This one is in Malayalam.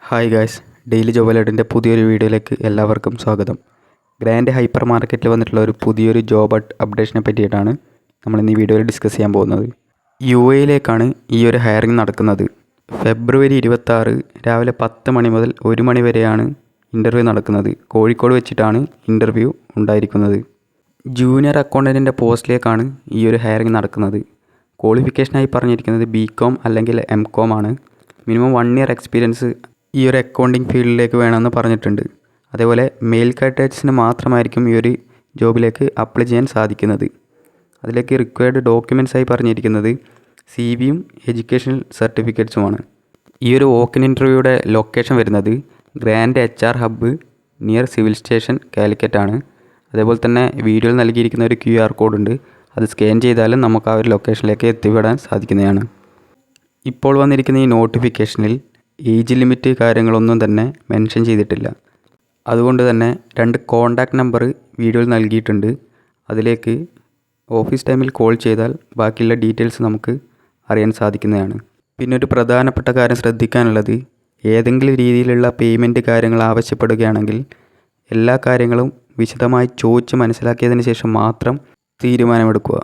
ഹായ് ഗായ്സ്, ഡെയിലി ജോബ് അലേർട്ടിൻ്റെ പുതിയൊരു വീഡിയോയിലേക്ക് എല്ലാവർക്കും സ്വാഗതം. ഗ്രാൻഡ് ഹൈപ്പർ മാർക്കറ്റിൽ വന്നിട്ടുള്ള ഒരു പുതിയൊരു ജോബ് അപ്ഡേഷനെ പറ്റിയിട്ടാണ് നമ്മൾ ഇന്ന് ഈ വീഡിയോയിൽ ഡിസ്കസ് ചെയ്യാൻ പോകുന്നത്. UAE ഈ ഒരു ഹയറിംഗ് നടക്കുന്നത്. ഫെബ്രുവരി 26 രാവിലെ 10 മണി മുതൽ 1 മണി വരെയാണ് ഇൻ്റർവ്യൂ നടക്കുന്നത്. കോഴിക്കോട് വെച്ചിട്ടാണ് ഇൻ്റർവ്യൂ ഉണ്ടായിരിക്കുന്നത്. ജൂനിയർ അക്കൗണ്ടൻറ്റിൻ്റെ പോസ്റ്റിലേക്കാണ് ഈ ഒരു ഹയറിംഗ് നടക്കുന്നത്. ക്വാളിഫിക്കേഷനായി പറഞ്ഞിരിക്കുന്നത് BCom അല്ലെങ്കിൽ MCom ആണ്. മിനിമം 1 ഇയർ എക്സ്പീരിയൻസ് ഈ ഒരു അക്കൗണ്ടിങ് ഫീൽഡിലേക്ക് വേണമെന്ന് പറഞ്ഞിട്ടുണ്ട്. അതേപോലെ മെയിൽ കാൻഡിഡേറ്റ്സിന് മാത്രമായിരിക്കും ഈ ഒരു ജോബിലേക്ക് അപ്ലൈ ചെയ്യാൻ സാധിക്കുന്നത്. അതിലേക്ക് റിക്വയർഡ് ഡോക്യുമെൻറ്റ്സായി പറഞ്ഞിരിക്കുന്നത് CVയും എഡ്യൂക്കേഷണൽ സർട്ടിഫിക്കറ്റ്സുമാണ്. ഈ ഒരു വോക്ക് ഇൻ ഇൻ്റർവ്യൂയുടെ ലൊക്കേഷൻ വരുന്നത് grand HR hub near civil station Calicut ആണ്. അതേപോലെ തന്നെ വീഡിയോയിൽ നൽകിയിരിക്കുന്ന ഒരു QR കോഡ് ഉണ്ട്. അത് സ്കാൻ ചെയ്താലും നമുക്ക് ആ ഒരു ലൊക്കേഷനിലേക്ക് എത്തിപ്പെടാൻ സാധിക്കുന്നതാണ്. ഇപ്പോൾ വന്നിരിക്കുന്ന ഈ നോട്ടിഫിക്കേഷനിൽ ഏജ് ലിമിറ്റ് കാര്യങ്ങളൊന്നും തന്നെ മെൻഷൻ ചെയ്തിട്ടില്ല. അതുകൊണ്ട് തന്നെ 2 കോൺടാക്റ്റ് നമ്പർ വീഡിയോയിൽ നൽകിയിട്ടുണ്ട്. അതിലേക്ക് ഓഫീസ് ടൈമിൽ കോൾ ചെയ്താൽ ബാക്കിയുള്ള ഡീറ്റെയിൽസ് നമുക്ക് അറിയാൻ സാധിക്കുന്നതാണ്. പിന്നെ ഒരു പ്രധാനപ്പെട്ട കാര്യം ശ്രദ്ധിക്കാനുള്ളത്, ഏതെങ്കിലും രീതിയിലുള്ള പേയ്മെൻറ്റ് കാര്യങ്ങൾ ആവശ്യപ്പെടുകയാണെങ്കിൽ എല്ലാ കാര്യങ്ങളും വിശദമായി ചോദിച്ച് മനസ്സിലാക്കിയതിന് ശേഷം മാത്രം തീരുമാനമെടുക്കുക.